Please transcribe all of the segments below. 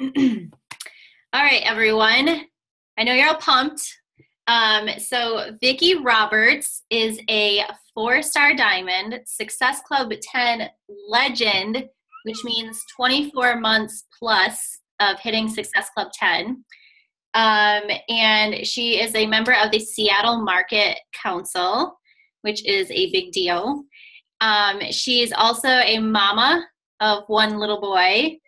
All right, everyone. I know you're all pumped. So Vicki Roberts is a four-star diamond, Success Club 10 legend, which means 24 months plus of hitting Success Club 10. And she is a member of the Seattle Market Council, which is a big deal. She's also a mama of one little boy.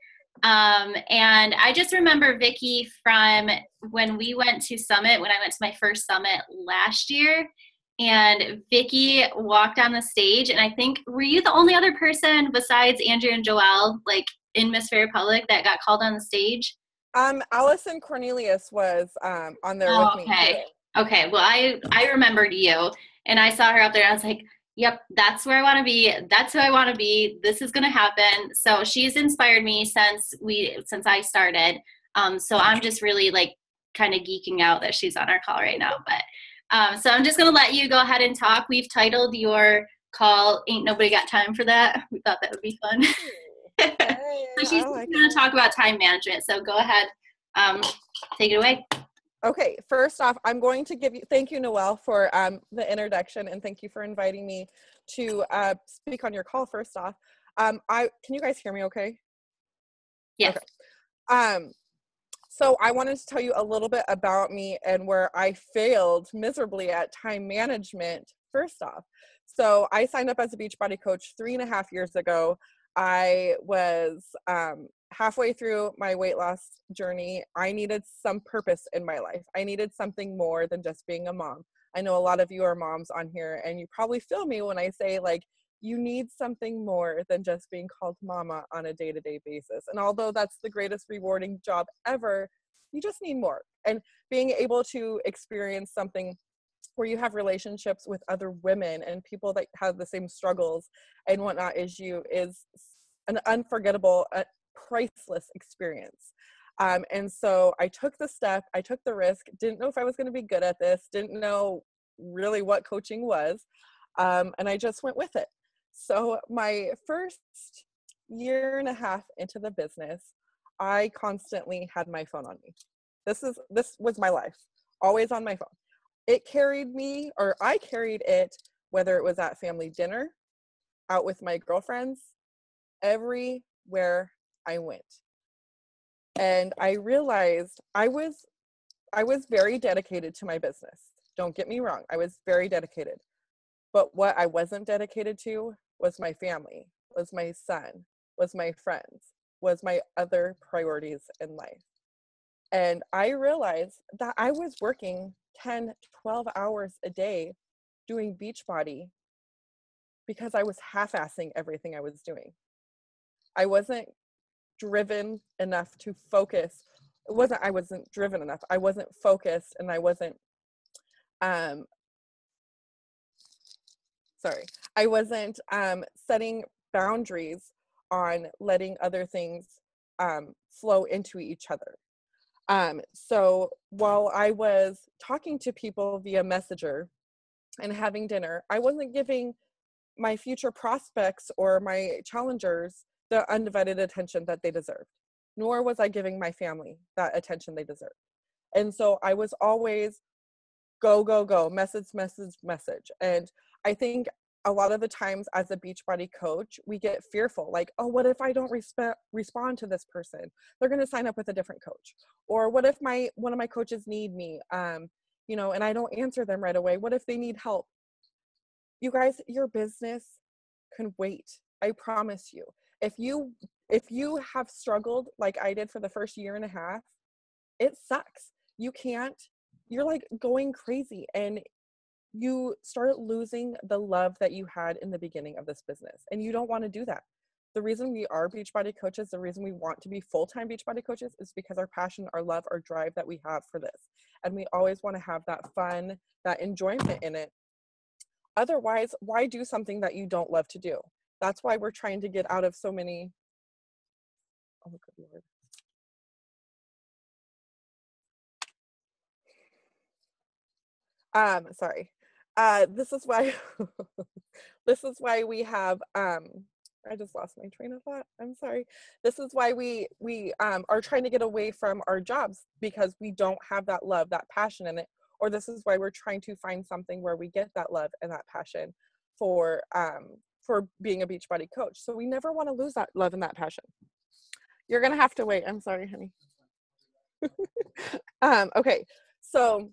And I just remember Vicki from when we went to Summit, when I went to my first Summit last year. And Vicki walked on the stage, and I think, were you the only other person besides Andrew and Joelle, like in Miss Fair Public, that got called on the stage? Allison Cornelius was on there Oh, with me too. okay. Okay. Well, I remembered you, and I saw her up there. I was like, "Yep, that's where I want to be. That's who I want to be. This is going to happen." So she's inspired me since I started. So I'm just really like kind of geeking out that she's on our call right now. But so I'm just going to let you go ahead and talk. We've titled your call "Ain't Nobody Got Time for That." We thought that would be fun. Hey, So she's I like going to it. talk about time management. So go ahead, um, take it away. Okay, first off, I'm going to thank you, Noelle, for the introduction, and thank you for inviting me to speak on your call. First off, can you guys hear me? Okay. Yes. Okay. Um, so I wanted to tell you a little bit about me and where I failed miserably at time management. First off, so I signed up as a Beachbody coach 3.5 years ago. I was halfway through my weight loss journey. I needed some purpose in my life. I needed something more than just being a mom. I know a lot of you are moms on here, and you probably feel me when I say, like, you need something more than just being called mama on a day-to-day basis. And although that's the greatest rewarding job ever, you just need more. And being able to experience something where you have relationships with other women and people that have the same struggles and whatnot as you is an unforgettable, priceless experience. And so I took the step, I took the risk, didn't know if I was going to be good at this, didn't know really what coaching was, and I just went with it. So my first year and a half into the business, I constantly had my phone on me. This was my life, always on my phone. It carried me, or I carried it, whether it was at family dinner, out with my girlfriends, everywhere I went. And I realized I was very dedicated to my business. Don't get me wrong, I was very dedicated. But what I wasn't dedicated to was my family, was my son, was my friends, was my other priorities in life. And I realized that I was working 10, 12 hours a day doing Beachbody because I was half-assing everything I was doing. I wasn't driven enough to focus. I wasn't driven enough. I wasn't focused, and I wasn't um sorry. I wasn't setting boundaries on letting other things flow into each other. So while I was talking to people via Messenger and having dinner, I wasn't giving my future prospects or my challengers the undivided attention that they deserved, nor was I giving my family that attention they deserved. And so I was always go, go, go, message, message, message. And I think a lot of the times as a Beachbody coach, we get fearful, like, oh, what if I don't respond to this person? They're going to sign up with a different coach. Or what if one of my coaches need me, and I don't answer them right away? What if they need help? You guys, your business can wait. I promise you. If you have struggled like I did for the first year and a half, it sucks. You're like going crazy, and you start losing the love that you had in the beginning of this business. And you don't want to do that. The reason we are Beachbody coaches, the reason we want to be full-time Beachbody coaches is because our passion, our love, our drive that we have for this. And we always want to have that fun, that enjoyment in it. Otherwise, why do something that you don't love to do? That's why we're trying to get out of so many. Oh, good Lord. Sorry. This is why this is why we have I just lost my train of thought. I'm sorry. This is why we are trying to get away from our jobs, because we don't have that love, that passion in it. Or this is why we're trying to find something where we get that love and that passion for being a Beachbody coach. So we never want to lose that love and that passion. You're gonna have to wait. I'm sorry, honey. Okay, so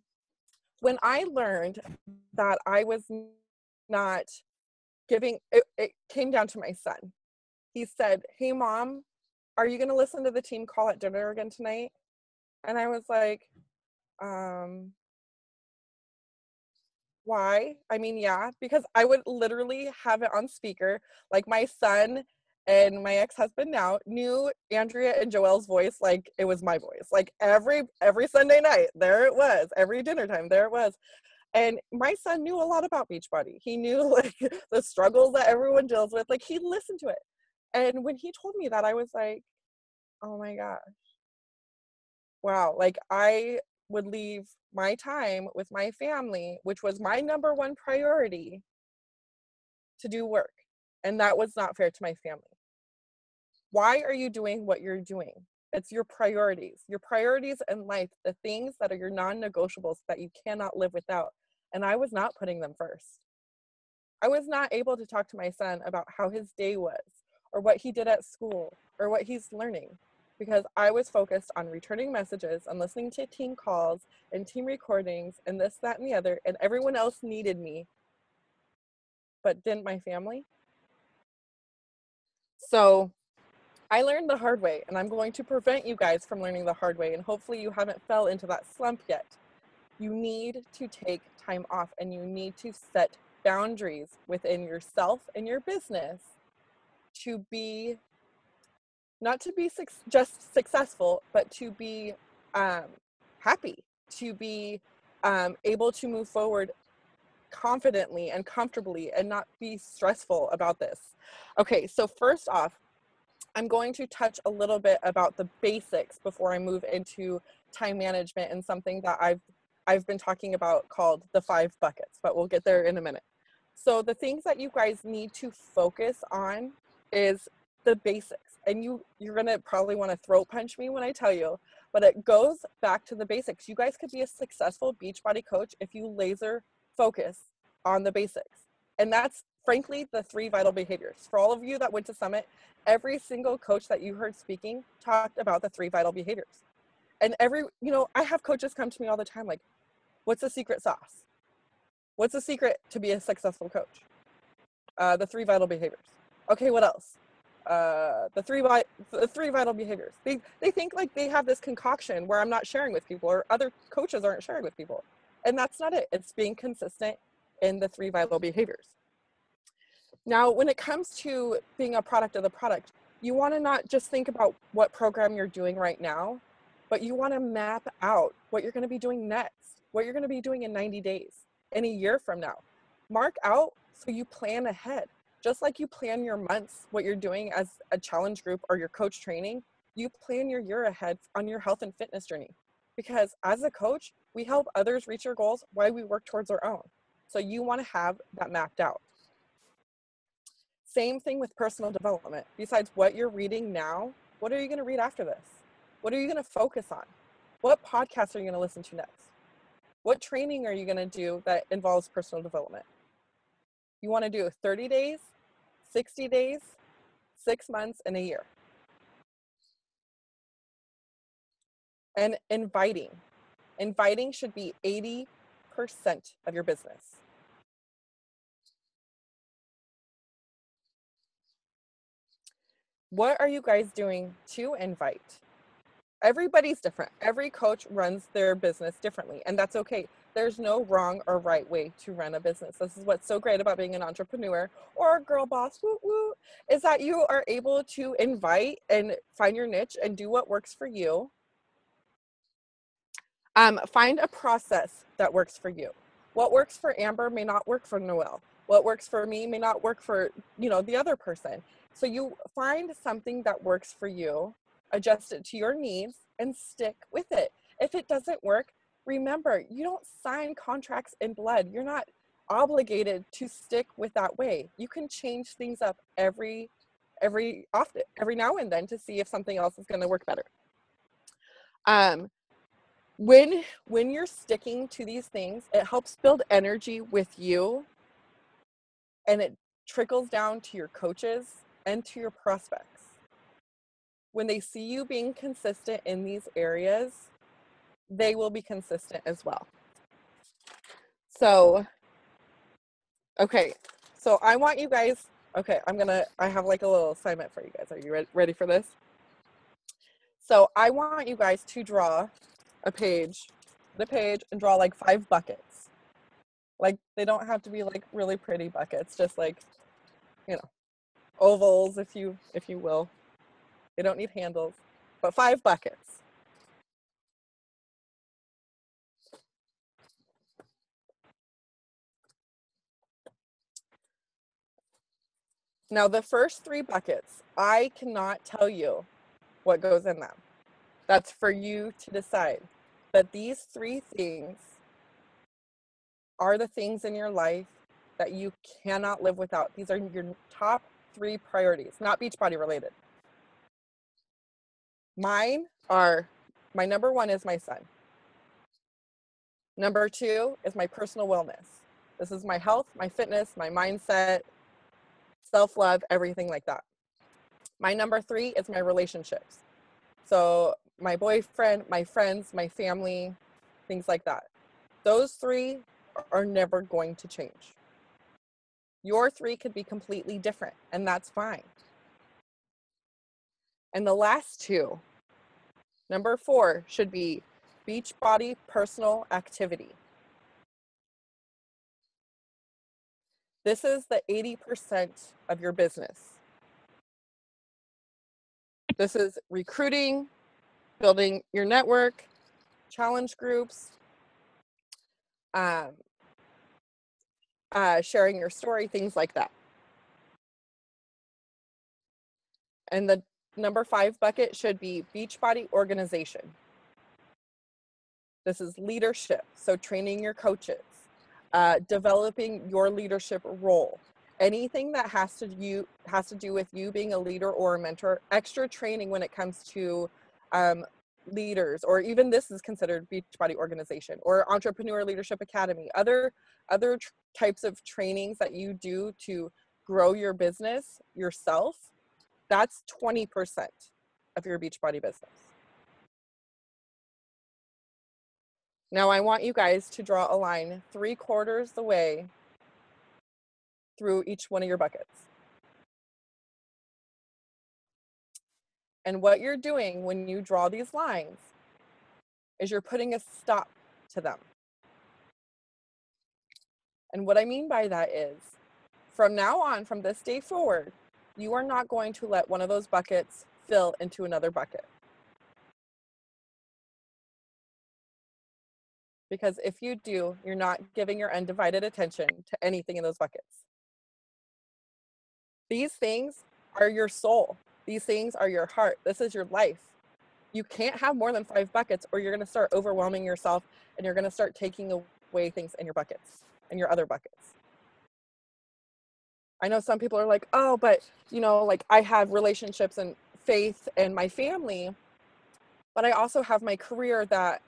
when I learned that I was not giving, it came down to my son. He said, "Hey mom, are you going to listen to the team call at dinner again tonight?" And I was like, why? I mean, yeah, because I would literally have it on speaker. Like my son and my ex-husband now knew Andrea and Joelle's voice like it was my voice. Like every Sunday night, there it was. Every dinner time, there it was. And my son knew a lot about Beachbody. He knew like the struggles that everyone deals with. Like he listened to it. And when he told me that, I was like, oh my gosh. Wow. Like I would leave my time with my family, which was my number one priority, to do work. And that was not fair to my family. Why are you doing what you're doing? It's your priorities in life, the things that are your non-negotiables that you cannot live without. And I was not putting them first. I was not able to talk to my son about how his day was, or what he did at school, or what he's learning, because I was focused on returning messages and listening to team calls and team recordings and this, that, and the other, and everyone else needed me, but didn't my family? So I learned the hard way, and I'm going to prevent you guys from learning the hard way, and hopefully you haven't fell into that slump yet. You need to take time off, and you need to set boundaries within yourself and your business to be, not to be just successful, but to be happy, to be able to move forward confidently and comfortably and not be stressful about this. Okay, so first off, I'm going to touch a little bit about the basics before I move into time management and something that I've been talking about called the 5 buckets, but we'll get there in a minute. So the things that you guys need to focus on is the basics. And you're gonna probably want to throat punch me when I tell you, but it goes back to the basics. You guys could be a successful Beachbody coach if you laser focus on the basics. And that's frankly the 3 vital behaviors. For all of you that went to Summit, every single coach that you heard speaking talked about the 3 vital behaviors. And I have coaches come to me all the time like, what's the secret sauce? What's the secret to be a successful coach? The 3 vital behaviors. Okay, what else? The three vital behaviors. They think like they have this concoction where I'm not sharing with people, or other coaches aren't sharing with people. And that's not it. It's being consistent in the 3 vital behaviors. Now, when it comes to being a product of the product, you want to not just think about what program you're doing right now, but you want to map out what you're going to be doing next, what you're going to be doing in 90 days, in a year from now. Mark out so you plan ahead. Just like you plan your months, what you're doing as a challenge group or your coach training, you plan your year ahead on your health and fitness journey. Because as a coach, we help others reach their goals while we work towards our own. So you want to have that mapped out. Same thing with personal development. Besides what you're reading now, what are you going to read after this? What are you going to focus on? What podcasts are you going to listen to next? What training are you going to do that involves personal development? You want to do 30 days, 60 days, 6 months, and a year. And inviting. Inviting should be 80% of your business. What are you guys doing to invite? Everybody's different. Every coach runs their business differently, and that's okay. There's no wrong or right way to run a business. This is what's so great about being an entrepreneur or a girl boss, woo woo, is that you are able to invite and find your niche and do what works for you. Find a process that works for you. What works for Amber may not work for Noelle. What works for me may not work for, the other person. So you find something that works for you, adjust it to your needs, and stick with it. If it doesn't work, remember, you don't sign contracts in blood. You're not obligated to stick with that way. You can change things up every every now and then to see if something else is going to work better. When you're sticking to these things, it helps build energy with you, and it trickles down to your coaches and to your prospects. When they see you being consistent in these areas, they will be consistent as well. So, okay, so I want you guys, okay, I have like a little assignment for you guys. Are you ready for this? So I want you guys to draw the page and draw like 5 buckets. Like, they don't have to be like really pretty buckets, just like, ovals, if you will. They don't need handles, but 5 buckets. Now, the first 3 buckets, I cannot tell you what goes in them. That's for you to decide. But these 3 things are the things in your life that you cannot live without. These are your top 3 priorities, not Beachbody related. My number 1 is my son. Number 2 is my personal wellness. This is my health, my fitness, my mindset, self-love, everything like that. My number 3 is my relationships. So my boyfriend, my friends, my family, things like that. Those 3 are never going to change. Your 3 could be completely different, and that's fine. And the last 2, number 4 should be Beachbody personal activity. This is the 80% of your business. This is recruiting, building your network, challenge groups, sharing your story, things like that. And the number 5 bucket should be Beachbody organization. This is leadership, so training your coaches, developing your leadership role, anything that has to do with you being a leader or a mentor, extra training when it comes to leaders, or even this is considered Beachbody organization, or Entrepreneur Leadership Academy, other types of trainings that you do to grow your business yourself. That's 20% of your Beachbody business. Now I want you guys to draw a line 3/4 the way through each one of your buckets. And what you're doing when you draw these lines is you're putting a stop to them. And what I mean by that is, from now on, from this day forward, you are not going to let one of those buckets fill into another bucket. Because if you do, you're not giving your undivided attention to anything in those buckets. These things are your soul. These things are your heart. This is your life. You can't have more than 5 buckets, or you're going to start overwhelming yourself, and you're going to start taking away things in your buckets, in your other buckets. I know some people are like, oh, but like, I have relationships and faith and my family, but I also have my career that,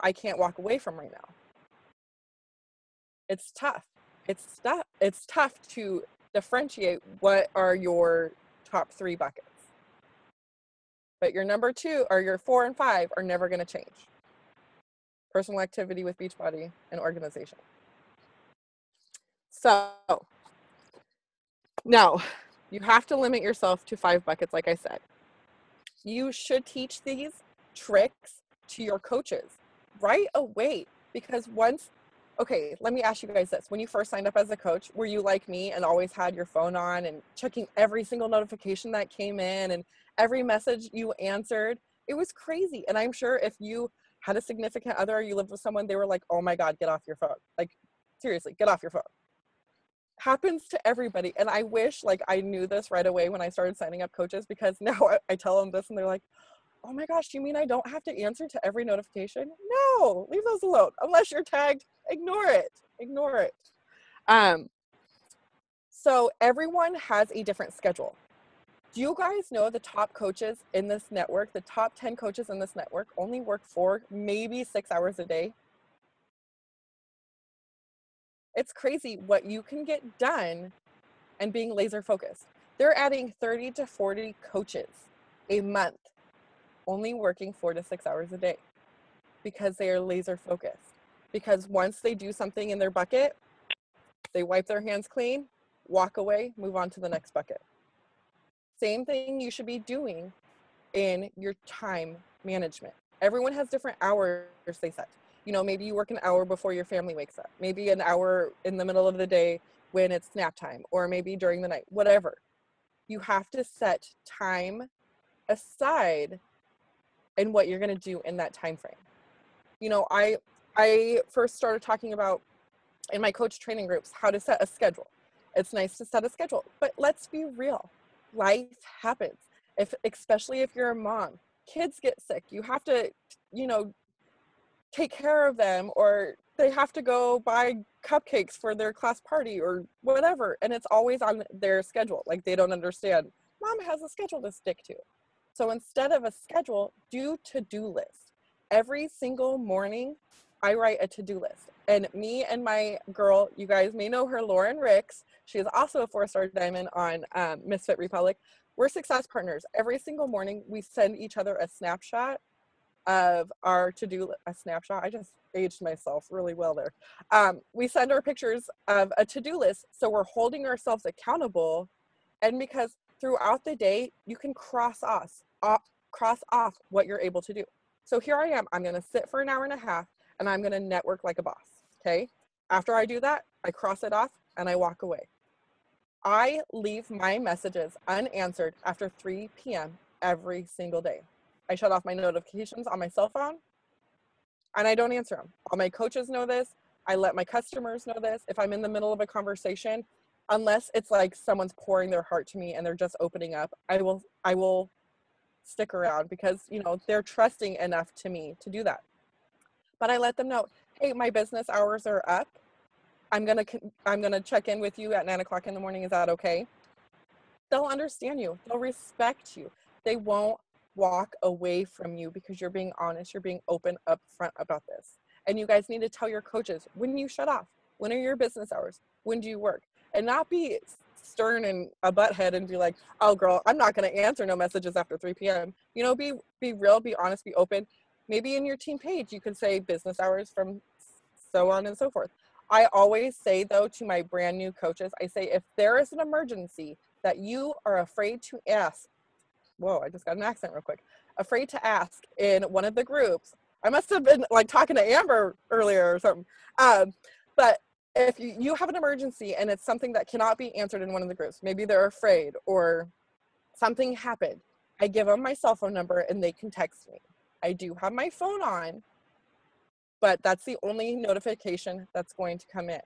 I can't walk away from right now. It's tough. It's tough to differentiate what are your top 3 buckets. But your number 2 or your 4 and 5 are never going to change. Personal activity with Beachbody and organization. So now you have to limit yourself to 5 buckets, like I said. You should teach these tricks to your coaches right away, because okay, let me ask you guys this. When you first signed up as a coach, were you like me and always had your phone on and checking every single notification that came in and every message you answered? It was crazy. And I'm sure if you had a significant other, or you lived with someone, they were like, oh my God, get off your phone. Like, seriously, get off your phone. Happens to everybody. And I wish like I knew this right away when I started signing up coaches, because now I tell them this and they're like, oh my gosh, you mean I don't have to answer to every notification? No, leave those alone. Unless you're tagged, ignore it. Ignore it. So everyone has a different schedule. Do you guys know the top coaches in this network, the top 10 coaches in this network only work 4, maybe 6 hours a day? It's crazy what you can get done and being laser focused. They're adding 30 to 40 coaches a month, only working 4 to 6 hours a day because they are laser focused. Because once they do something in their bucket, they wipe their hands clean, walk away, move on to the next bucket. Same thing you should be doing in your time management. Everyone has different hours they set. You know, maybe you work an hour before your family wakes up, maybe an hour in the middle of the day when it's nap time, or maybe during the night, whatever. You have to set time aside in what you're going to do in that time frame. You know, I first started talking about in my coach training groups how to set a schedule. It's nice to set a schedule, but let's be real. Life happens. Especially if you're a mom, kids get sick. You have to, you know, take care of them, or they have to go buy cupcakes for their class party or whatever. And it's always on their schedule. Like, they don't understand. Mom has a schedule to stick to. So instead of a schedule, do to-do list. Every single morning, I write a to-do list. And me and my girl, you guys may know her, Lauren Ricks. She is also a 4-star diamond on Misfit Republic. We're success partners. Every single morning, we send each other a snapshot of our to-do, a snapshot. I just aged myself really well there. We send our pictures of a to-do list. So we're holding ourselves accountable. And because throughout the day, you can cross off what you're able to do. So here I am. I'm going to sit for an hour and a half, and I'm going to network like a boss. Okay. After I do that, I cross it off and I walk away. I leave my messages unanswered after 3 p.m. every single day. I shut off my notifications on my cell phone and I don't answer them. All my coaches know this. I let my customers know this. If I'm in the middle of a conversation, unless it's like someone's pouring their heart to me and they're just opening up, I will stick around because, you know, they're trusting enough to me to do that. But I let them know, hey, my business hours are up. I'm gonna check in with you at 9 o'clock in the morning. Is that okay? They'll understand you. They'll respect you. They won't walk away from you because you're being honest. You're being open up front about this. And you guys need to tell your coaches when you shut off. When are your business hours? When do you work? And not be stern and a butthead and be like, oh girl, I'm not going to answer no messages after 3 p.m. You know, be real, be honest, be open. Maybe in your team page, you could say business hours from so on and so forth. I always say, though, to my brand new coaches, I say, if there is an emergency that you are afraid to ask, whoa, I just got an accent real quick, afraid to ask in one of the groups, I must have been like talking to Amber earlier or something. But if you have an emergency and it's something that cannot be answered in one of the groups, maybe they're afraid or something happened, I give them my cell phone number and they can text me. I do have my phone on, but that's the only notification that's going to come in.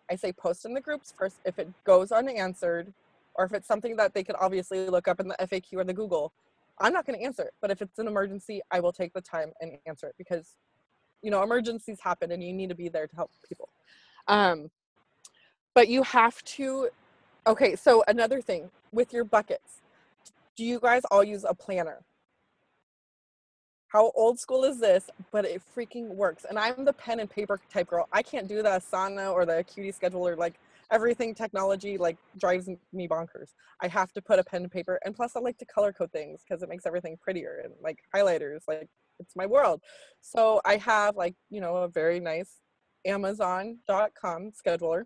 I say post in the groups first. If it goes unanswered, or if it's something that they could obviously look up in the FAQ or the Google, I'm not going to answer it. But if it's an emergency, I will take the time and answer it because, you know, emergencies happen and you need to be there to help people. But you have to, okay, so another thing with your buckets, do you guys all use a planner? How old school is this? But it freaking works. And I'm the pen and paper type girl. I can't do the Asana or the Acuity scheduler. Like, everything technology like drives me bonkers. I have to put a pen and paper. And plus I like to color code things because it makes everything prettier, and like highlighters, like it's my world. So I have, like, you know, a very nice Amazon.com scheduler,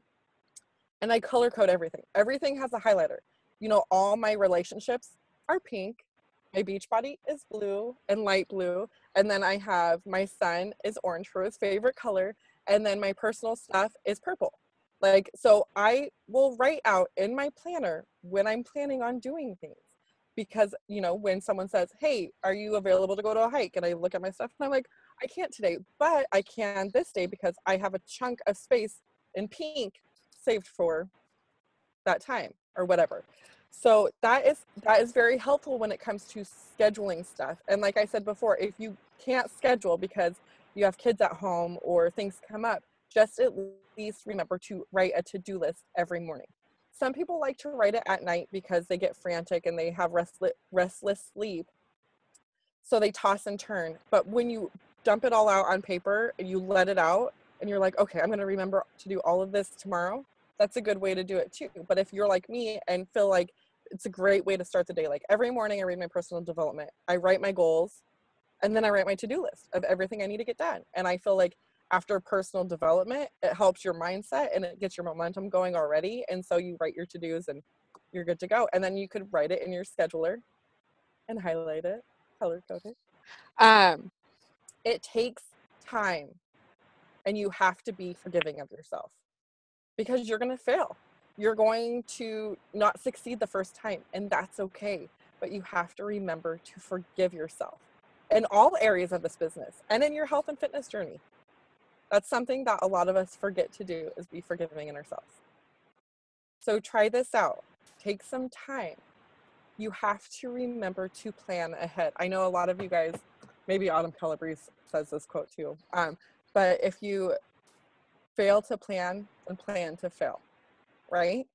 and I color code everything. Everything has a highlighter. You know, all my relationships are pink. My beach body is blue and light blue. And then I have my son is orange for his favorite color. And then my personal stuff is purple. Like, so I will write out in my planner when I'm planning on doing things. Because, you know, when someone says, hey, are you available to go to a hike? And I look at my stuff and I'm like, I can't today, but I can this day because I have a chunk of space in pink saved for that time or whatever. So that is very helpful when it comes to scheduling stuff. And like I said before, if you can't schedule because you have kids at home or things come up, just at least remember to write a to-do list every morning. Some people like to write it at night because they get frantic and they have restless sleep. So they toss and turn. But when you dump it all out on paper and you let it out and you're like, okay, I'm going to remember to do all of this tomorrow, that's a good way to do it too. But if you're like me and feel like it's a great way to start the day, like every morning I read my personal development, I write my goals, and then I write my to-do list of everything I need to get done. And I feel like after personal development, it helps your mindset and it gets your momentum going already. And so you write your to-dos and you're good to go. And then you could write it in your scheduler and highlight it, color code it. It takes time, and you have to be forgiving of yourself because you're going to fail. You're going to not succeed the first time, and that's okay. But you have to remember to forgive yourself in all areas of this business and in your health and fitness journey. That's something that a lot of us forget to do, is be forgiving in ourselves. So try this out. Take some time. You have to remember to plan ahead. I know a lot of you guys, maybe Autumn Calabrese says this quote too, but if you fail to plan, then plan to fail, right?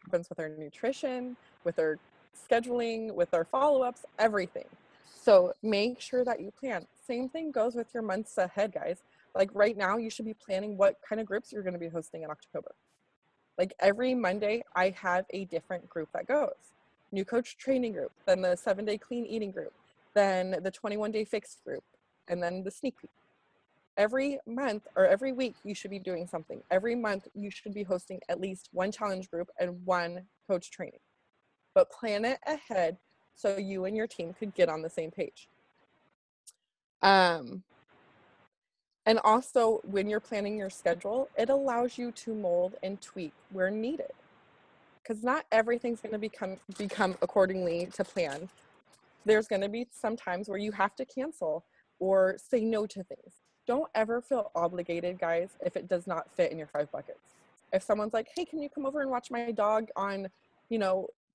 Happens with our nutrition, with our scheduling, with our follow-ups, everything. So make sure that you plan. Same thing goes with your months ahead, guys. Like right now, you should be planning what kind of groups you're going to be hosting in October. Like every Monday, I have a different group that goes. New coach training group, then the 7-day clean eating group, then the 21-day fixed group, and then the sneak peek. Every month or every week, you should be doing something. Every month, you should be hosting at least one challenge group and one coach training. But plan it ahead so you and your team could get on the same page. And also, when you're planning your schedule, it allows you to mold and tweak where needed. Because not everything's going to become accordingly to plan. There's going to be some times where you have to cancel or say no to things. Don't ever feel obligated, guys, if it does not fit in your 5 buckets. If someone's like, hey, can you come over and watch my dog on,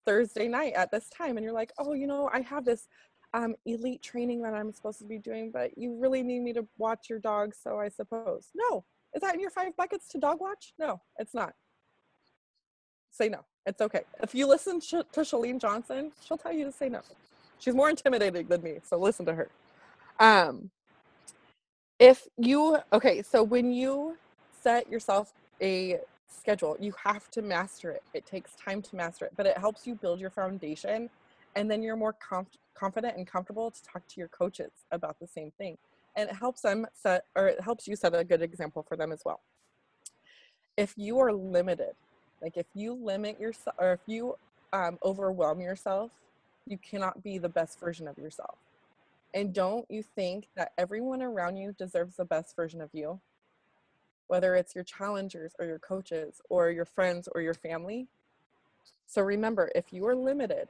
Thursday night at this time? And you're like, oh, I have this elite training that I'm supposed to be doing, but you really need me to watch your dog, so I suppose. No. Is that in your 5 buckets to dog watch? No, it's not. Say no. It's okay. If you listen to Shalene Johnson, she'll tell you to say no. She's more intimidating than me, so listen to her. So when you set yourself a schedule, you have to master it. It takes time to master it, but it helps you build your foundation, and then you're more confident and comfortable to talk to your coaches about the same thing. And it helps you set a good example for them as well. If you are limited, like if you limit yourself, or if you overwhelm yourself, you cannot be the best version of yourself. And don't you think that everyone around you deserves the best version of you? Whether it's your challengers or your coaches or your friends or your family. So remember, if you are limited,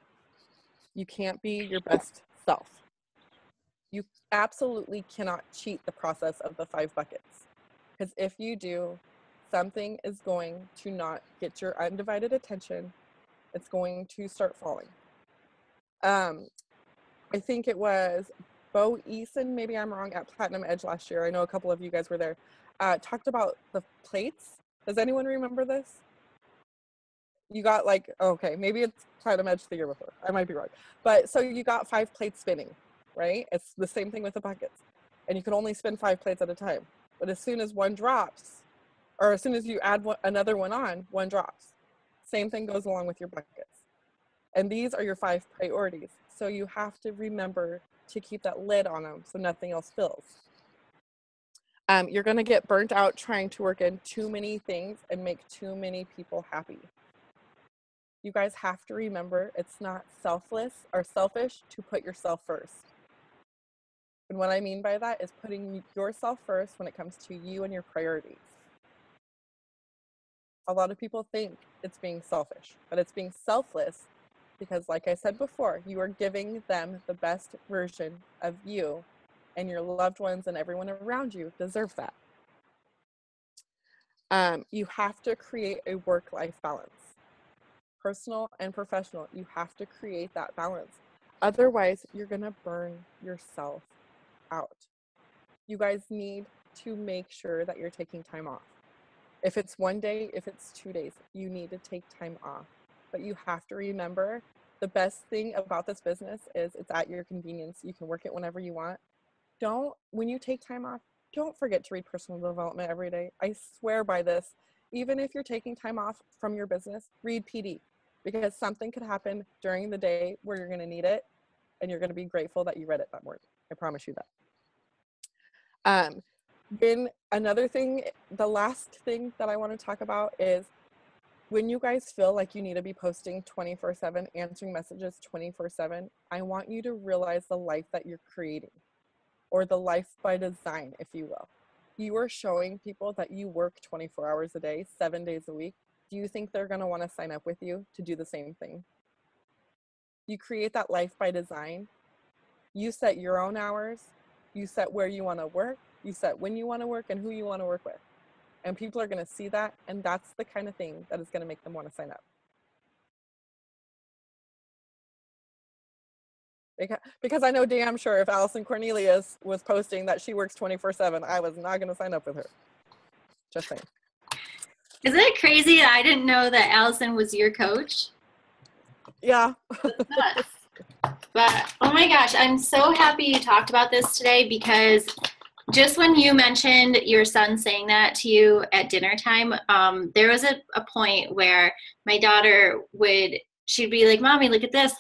you can't be your best self. You absolutely cannot cheat the process of the 5 buckets. Because if you do, something is going to not get your undivided attention. It's going to start falling. I think it was Bo Eason, maybe I'm wrong, at Platinum Edge last year. I know a couple of you guys were there. Talked about the plates. Does anyone remember this? You got okay, maybe it's Platinum Edge the year before. I might be wrong. But so you got 5 plates spinning, right? It's the same thing with the buckets. And you can only spin 5 plates at a time. But as soon as one drops, or as soon as you add another one on, one drops. Same thing goes along with your buckets. And these are your 5 priorities. So you have to remember to keep that lid on them so nothing else fills. You're going to get burnt out trying to work in too many things and make too many people happy. You guys have to remember it's not selfless or selfish to put yourself first. And what I mean by that is putting yourself first when it comes to you and your priorities. A lot of people think it's being selfish, but it's being selfless because, like I said before, you are giving them the best version of you, and your loved ones and everyone around you deserve that. You have to create a work-life balance. Personal and professional, you have to create that balance. Otherwise, you're going to burn yourself out. You guys need to make sure that you're taking time off. If it's one day, if it's 2 days, you need to take time off. But you have to remember, the best thing about this business is it's at your convenience. You can work it whenever you want. When you take time off, don't forget to read personal development every day. I swear by this. Even if you're taking time off from your business, read PD, because something could happen during the day where you're going to need it, and you're going to be grateful that you read it that morning. I promise you that. Then another thing, the last thing that I want to talk about is, when you guys feel like you need to be posting 24/7, answering messages 24/7, I want you to realize the life that you're creating, or the life by design, if you will. You are showing people that you work 24 hours a day, 7 days a week. Do you think they're going to want to sign up with you to do the same thing? You create that life by design. You set your own hours. You set where you want to work. You set when you want to work and who you want to work with. And people are going to see that, and that's the kind of thing that is going to make them want to sign up. Because I know damn sure if Allison Cornelius was posting that she works 24/7, I was not going to sign up with her. Just saying. Isn't it crazy that I didn't know that Allison was your coach? Yeah. But oh my gosh, I'm so happy you talked about this today, because just when you mentioned your son saying that to you at dinner time, there was a point where my daughter she'd be like, Mommy, look at this.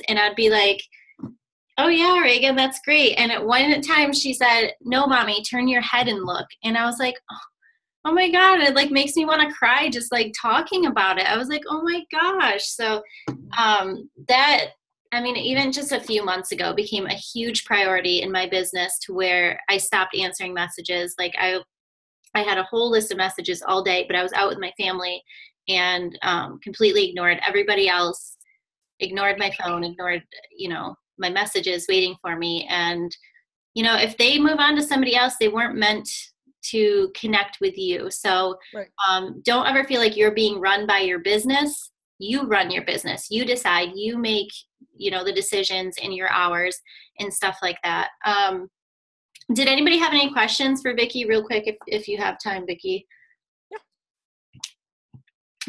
And I'd be like, oh yeah, Reagan, that's great. And at one time she said, no, Mommy, turn your head and look. And I was like, oh my God, it like makes me want to cry just like talking about it. I was like, oh my gosh. So even just a few months ago became a huge priority in my business, to where I stopped answering messages. Like I had a whole list of messages all day, but I was out with my family, and completely ignored everybody else, ignored my phone, ignored, my messages waiting for me. And, if they move on to somebody else, they weren't meant to connect with you. So Right. Don't ever feel like you're being run by your business. You run your business. You decide, you make, the decisions in your hours and stuff like that. Did anybody have any questions for Vicki real quick, if you have time, Vicki? Yeah.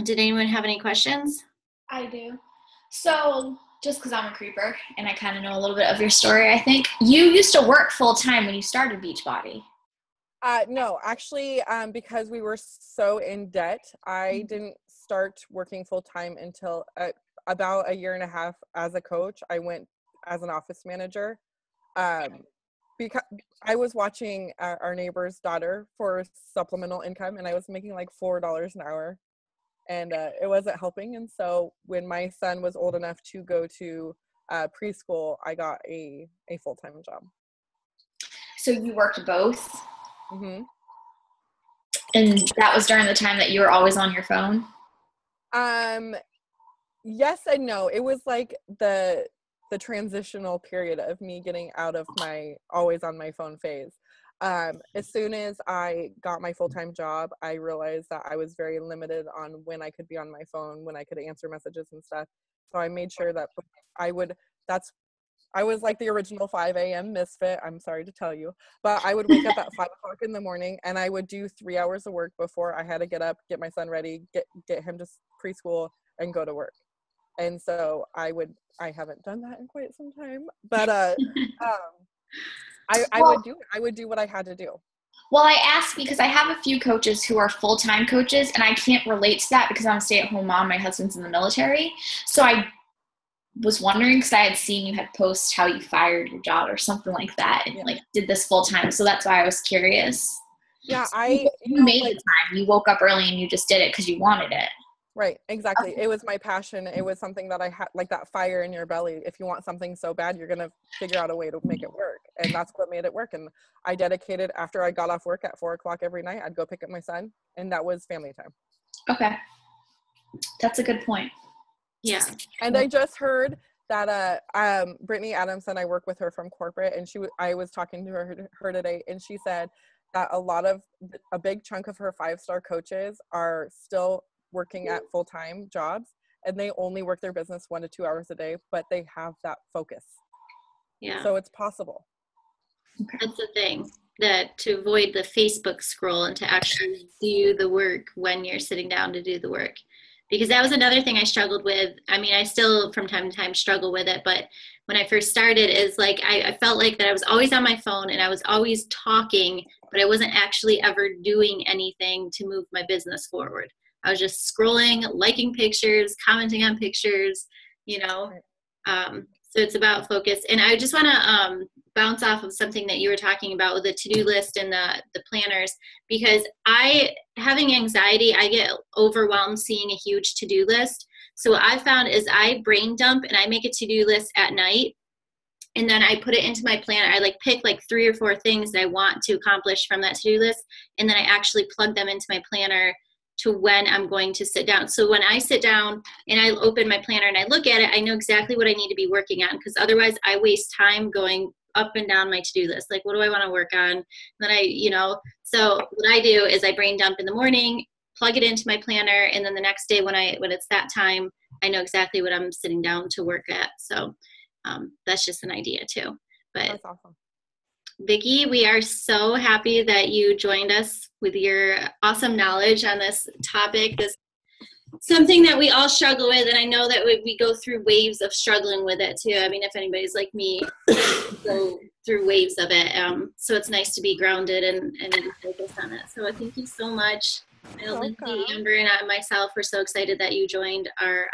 Did anyone have any questions? I do. So just because I'm a creeper and I kind of know a little bit of your story, I think you used to work full time when you started Beachbody. No, actually, because we were so in debt, I didn't start working full time until about a year and a half as a coach. I went as an office manager, because I was watching our neighbor's daughter for supplemental income, and I was making like $4 an hour, and it wasn't helping. And so when my son was old enough to go to preschool, I got a full-time job. So you worked both? Mm-hmm. And that was during the time that you were always on your phone? Yes and no. It was like the transitional period of me getting out of my always on my phone phase. As soon as I got my full-time job, I realized that I was very limited on when I could be on my phone, when I could answer messages and stuff. So I made sure that I was like the original 5 a.m. misfit, I'm sorry to tell you, but I would wake up at 5 o'clock in the morning, and I would do 3 hours of work before I had to get up, get my son ready, get him to preschool, and go to work. And so I haven't done that in quite some time, but I would do what I had to do. Well, I asked because I have a few coaches who are full-time coaches, and I can't relate to that because I'm a stay-at-home mom. My husband's in the military. So I was wondering, because I had seen you had post how you fired your job or something like that, and like did this full-time. So that's why I was curious. Yeah, you made the time. You woke up early and you just did it because you wanted it. Right, exactly. It was my passion. It was something that I had, like that fire in your belly. If you want something so bad, you're going to figure out a way to make it work. And that's what made it work. And I dedicated, after I got off work at 4 o'clock every night, I'd go pick up my son, and that was family time. Okay. That's a good point. Yeah. And I just heard that Brittany Adamson, I work with her from corporate, and I was talking to her today, and she said that a big chunk of her 5-star coaches are still working at full-time jobs, and they only work their business 1 to 2 hours a day, but they have that focus. Yeah. So it's possible. That's the thing. to avoid the Facebook scroll and to actually do the work when you're sitting down to do the work. Because that was another thing I struggled with. I mean, I still from time to time struggle with it, but when I first started is like I felt like that I was always on my phone and I was always talking, but I wasn't actually ever doing anything to move my business forward. I was just scrolling, liking pictures, commenting on pictures, you know. So it's about focus. And I just want to bounce off of something that you were talking about with the to-do list and the planners, because having anxiety, I get overwhelmed seeing a huge to-do list. So what I found is I brain dump and I make a to-do list at night. And then I put it into my planner. I like pick like 3 or 4 things that I want to accomplish from that to-do list. And then I actually plug them into my planner to when I'm going to sit down. So when I sit down and I open my planner and I look at it, I know exactly what I need to be working on, because otherwise I waste time going up and down my to-do list. Like, what do I want to work on? And then so what I do is I brain dump in the morning, plug it into my planner, and then the next day when it's that time, I know exactly what I'm sitting down to work at. So that's just an idea too. But That's awesome. Vicki, we are so happy that you joined us with your awesome knowledge on this topic. This something that we all struggle with, and I know that we go through waves of struggling with it too. I mean, if anybody's like me, go through waves of it. So it's nice to be grounded and focused on it. So thank you so much. I know Lindsay, Amber, and I myself were so excited that you joined our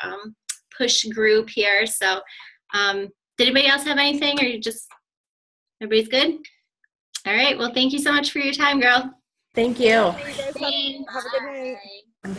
push group here. So did anybody else have anything, or everybody's good? All right. Well, thank you so much for your time, girl. Thank you. Have a good night.